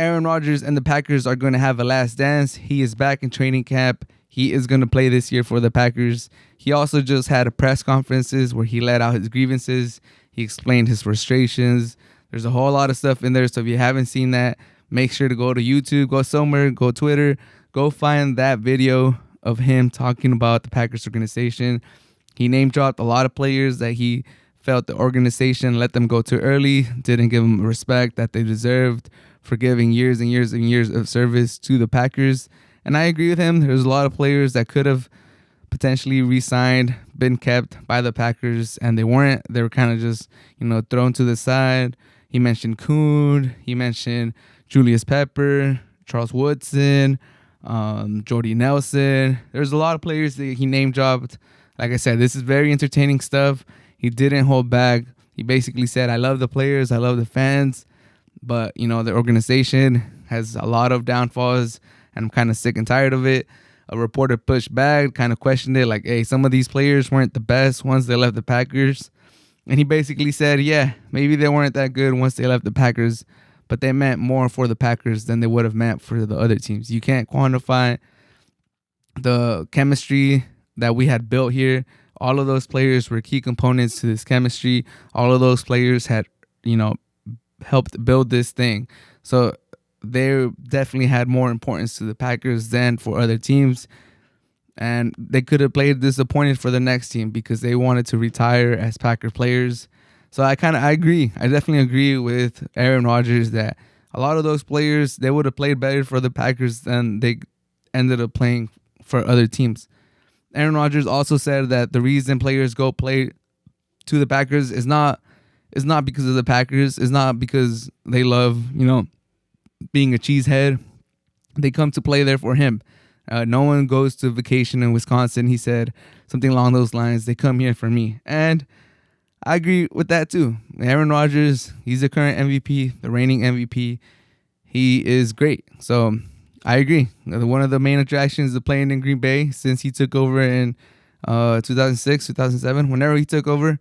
Aaron Rodgers and the Packers are going to have a last dance. He is back in training camp. He is going to play this year for the Packers. He also just had a press conferences where he let out his grievances. He explained his frustrations. There's a whole lot of stuff in there. So if you haven't seen that, make sure to go to YouTube, go somewhere, go Twitter, go find that video of him talking about the Packers organization. He name dropped a lot of players that he felt the organization let them go too early, didn't give them respect that they deserved for giving years and years and years of service to the Packers. And I agree with him. There's a lot of players that could have potentially re-signed, been kept by the Packers, and they weren't. They were kind of just, thrown to the side. He mentioned Kuhn. He mentioned Julius Pepper, Charles Woodson, Jordy Nelson. There's a lot of players that he name dropped. Like I said, this is very entertaining stuff. He didn't hold back. He basically said, I love the players, I love the fans, but, the organization has a lot of downfalls, and I'm kind of sick and tired of it. A reporter pushed back, kind of questioned it, like, hey, some of these players weren't the best once they left the Packers. And he basically said, yeah, maybe they weren't that good once they left the Packers, but they meant more for the Packers than they would have meant for the other teams. You can't quantify the chemistry that we had built here. All of those players were key components to this chemistry. All of those players had, helped build this thing. So they definitely had more importance to the Packers than for other teams. And they could have played disappointed for the next team because they wanted to retire as Packer players. So I agree. I definitely agree with Aaron Rodgers that a lot of those players, they would have played better for the Packers than they ended up playing for other teams. Aaron Rodgers also said that the reason players go play to the Packers is not because of the Packers. It's not because they love, being a cheesehead. They come to play there for him. No one goes to vacation in Wisconsin. He said something along those lines. They come here for me. And I agree with that too. Aaron Rodgers, he's the current MVP, the reigning MVP. He is great. So I agree. One of the main attractions of playing in Green Bay since he took over in 2006, 2007, whenever he took over,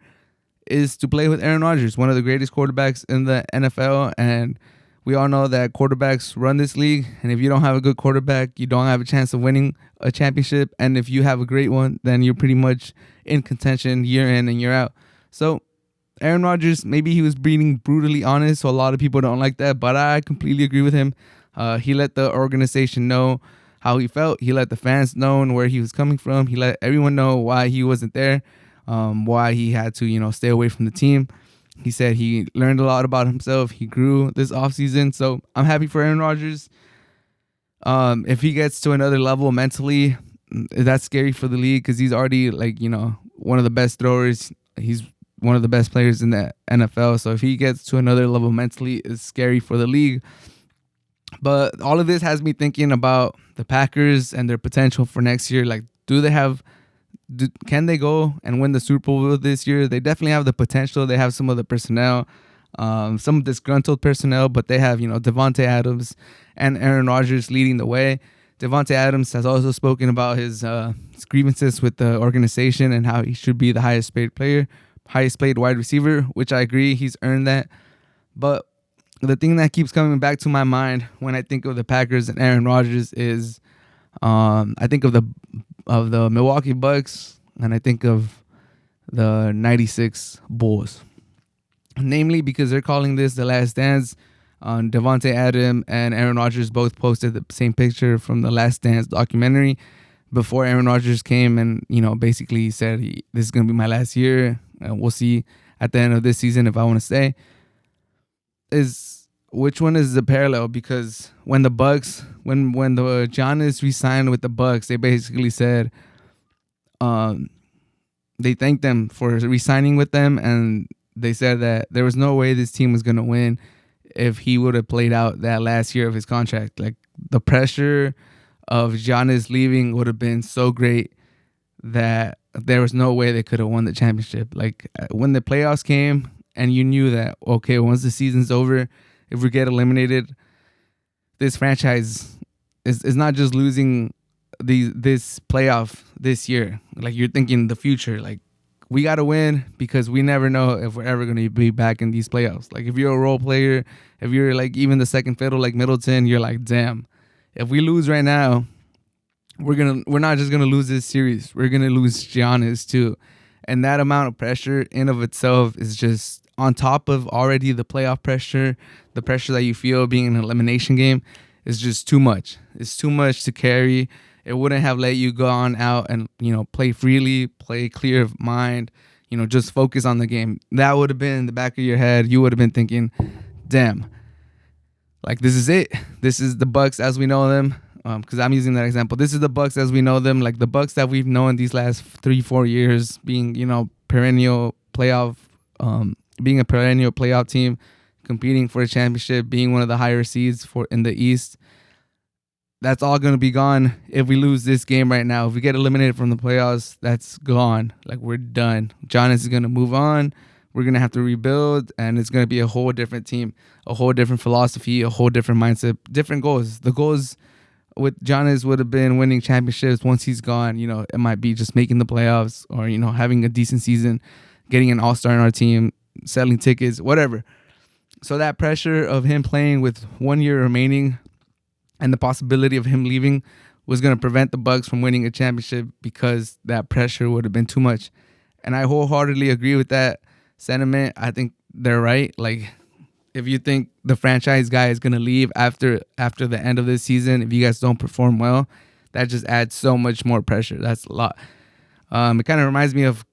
is to play with Aaron Rodgers, one of the greatest quarterbacks in the NFL. And we all know that quarterbacks run this league. And if you don't have a good quarterback, you don't have a chance of winning a championship. And if you have a great one, then you're pretty much in contention year in and year out. So Aaron Rodgers, maybe he was being brutally honest, so a lot of people don't like that, but I completely agree with him. He let the organization know how he felt. He let the fans know where he was coming from. He let everyone know why he wasn't there, why he had to, stay away from the team. He said he learned a lot about himself. He grew this offseason. So I'm happy for Aaron Rodgers. If he gets to another level mentally, that's scary for the league because he's already one of the best throwers. He's one of the best players in the NFL. So if he gets to another level mentally, it's scary for the league. But all of this has me thinking about the Packers and their potential for next year. Like, can they go and win the Super Bowl this year? They definitely have the potential. They have some of the personnel, some disgruntled personnel, but they have, Devontae Adams and Aaron Rodgers leading the way. Devontae Adams has also spoken about his grievances with the organization and how he should be the highest paid wide receiver, which I agree. He's earned that. But the thing that keeps coming back to my mind when I think of the Packers and Aaron Rodgers is I think of the Milwaukee Bucks and I think of the 96 Bulls. Namely because they're calling this the last dance. Devontae Adams and Aaron Rodgers both posted the same picture from the Last Dance documentary before Aaron Rodgers came and, basically said, this is going to be my last year. We'll see at the end of this season if I want to stay. Which one is the parallel? Because when the Bucks, when the Giannis re-signed with the Bucks, they basically said they thanked them for re-signing with them, and they said that there was no way this team was going to win if he would have played out that last year of his contract. Like, the pressure of Giannis leaving would have been so great that there was no way they could have won the championship. Like, when the playoffs came and you knew that, okay, once the season's over, if we get eliminated, this franchise is not just losing this playoff this year. Like, you're thinking the future. Like, we got to win because we never know if we're ever going to be back in these playoffs. Like if you're a role player, if you're like even the second fiddle like Middleton, you're like, damn, if we lose right now, we're not just gonna lose this series. We're gonna lose Giannis too. And that amount of pressure in of itself is just on top of already the playoff pressure, the pressure that you feel being in an elimination game is just too much. It's too much to carry. It wouldn't have let you go on out and, play freely, play clear of mind, just focus on the game. That would have been in the back of your head. You would have been thinking, damn, like this is it. This is the Bucks as we know them. Because I'm using that example. This is the Bucks as we know them, like the Bucks that we've known these last 3-4 years, being perennial playoff, being a perennial playoff team, competing for a championship, being one of the higher seeds in the East. That's all going to be gone if we lose this game right now. If we get eliminated from the playoffs, that's gone. Like we're done. Giannis is going to move on. We're going to have to rebuild, and it's going to be a whole different team, a whole different philosophy, a whole different mindset, different goals. The goals with Giannis would have been winning championships. Once he's gone, it might be just making the playoffs or, having a decent season, getting an all-star in our team, selling tickets, whatever. So that pressure of him playing with 1 year remaining and the possibility of him leaving was going to prevent the Bucks from winning a championship because that pressure would have been too much. And I wholeheartedly agree with that sentiment. I think they're right. Like, if you think the franchise guy is going to leave after the end of this season, if you guys don't perform well, that just adds so much more pressure. That's a lot. It kind of reminds me of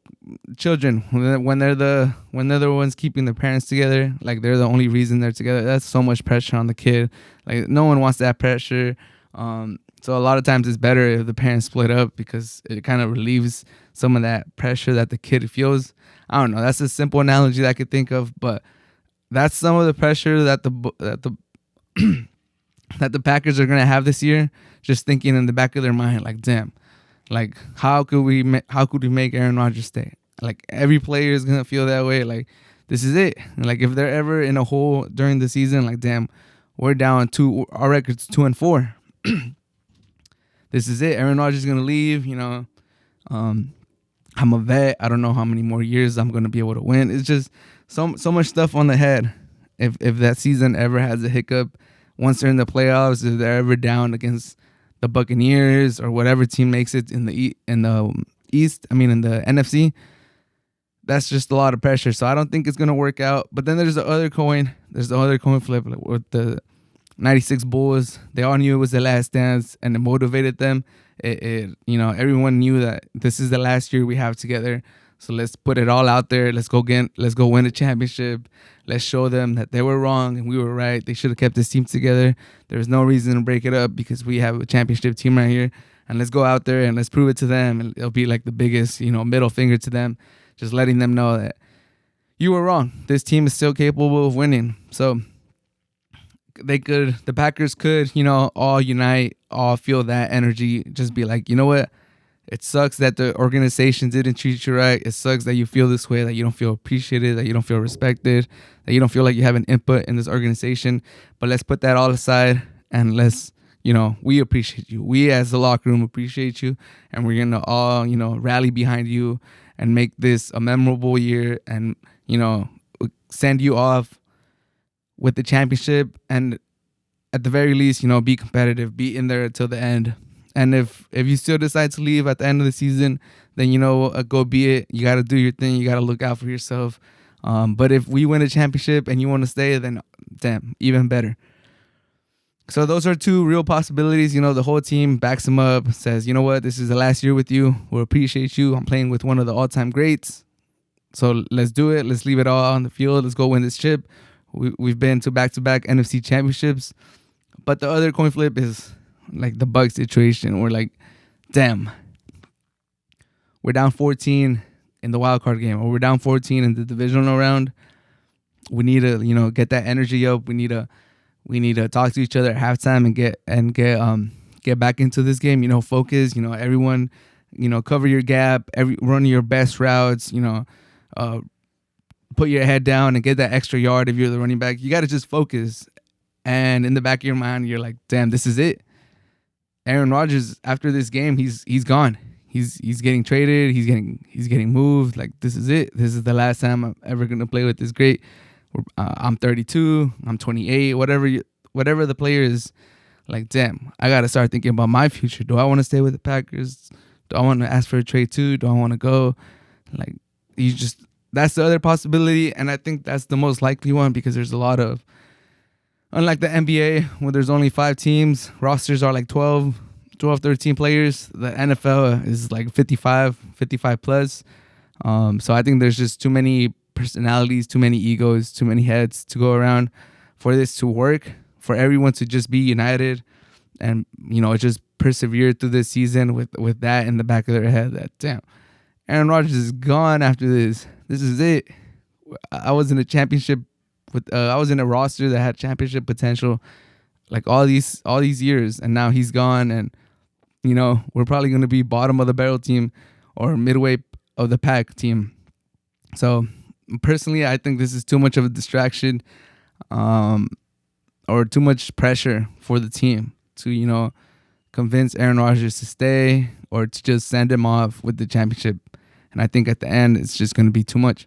children when they're the ones keeping their parents together, like they're the only reason they're together. That's so much pressure on the kid. Like no one wants that pressure. So a lot of times it's better if the parents split up because it kind of relieves some of that pressure that the kid feels. I don't know. That's a simple analogy that I could think of, but that's some of the pressure that the that the Packers are gonna have this year. Just thinking in the back of their mind, like, damn, like how could we make Aaron Rodgers stay? Like every player is gonna feel that way. Like this is it. Like if they're ever in a hole during the season, like damn, we're down 2. Our record's 2-4. This is it. Aaron Rodgers is gonna leave. I'm a vet. I don't know how many more years I'm gonna be able to win. It's just so much stuff on the head. If that season ever has a hiccup, once they're in the playoffs, if they're ever down against the Buccaneers or whatever team makes it in the East, in the NFC, that's just a lot of pressure. So I don't think it's gonna work out. But then there's the other coin. There's the other coin flip with the '96 Bulls. They all knew it was the last dance, and it motivated them. Everyone knew that this is the last year we have together. So let's put it all out there. Let's go win a championship. Let's show them that they were wrong and we were right. They should have kept this team together. There's no reason to break it up because we have a championship team right here. And let's go out there and let's prove it to them. And it'll be like the biggest, middle finger to them, just letting them know that you were wrong. This team is still capable of winning. So the Packers could, all unite, all feel that energy, just be like, you know what? It sucks that the organization didn't treat you right. It sucks that you feel this way, that you don't feel appreciated, that you don't feel respected, that you don't feel like you have an input in this organization. But let's put that all aside and let's, we appreciate you. We as the locker room appreciate you. And we're going to all, rally behind you and make this a memorable year and, send you off with the championship. And at the very least, be competitive, be in there till the end. And if you still decide to leave at the end of the season, then, go be it. You got to do your thing. You got to look out for yourself. But if we win a championship and you want to stay, then damn, even better. So those are two real possibilities. The whole team backs him up, says, you know what, this is the last year with you. We'll appreciate you. I'm playing with one of the all-time greats. So let's do it. Let's leave it all on the field. Let's go win this chip. We've been to back-to-back NFC championships. But the other coin flip is like the Bucs situation. We're like, damn, we're down 14 in the wild card game, or we're down 14 in the divisional round. We need to, get that energy up. We need to talk to each other at halftime and get back into this game. Focus. Everyone, cover your gap. Run your best routes. Put your head down and get that extra yard if you're the running back. You got to just focus. And in the back of your mind, you're like, damn, this is it. Aaron Rodgers, after this game, he's gone. he's getting traded. He's getting moved. Like, this is it. This is the last time I'm ever gonna play with this great. I'm 32. I'm 28. Whatever the player is. Like, damn, I gotta start thinking about my future. Do I want to stay with the Packers? Do I want to ask for a trade too? Do I want to go? Like, that's the other possibility, and I think that's the most likely one because there's a lot of, unlike the NBA where there's only 5 teams, rosters are like 12, 13 players. The NFL is like 55 plus. So I think there's just too many personalities, too many egos, too many heads to go around for this to work, for everyone to just be united and, just persevere through this season with that in the back of their head that, damn, Aaron Rodgers is gone after this. This is it. I was in a championship I was in a roster that had championship potential like all these years, and now he's gone, and we're probably going to be bottom of the barrel team or midway of the pack team. So personally, I think this is too much of a distraction, or too much pressure for the team to convince Aaron Rodgers to stay or to just send him off with the championship. And I think at the end, it's just going to be too much.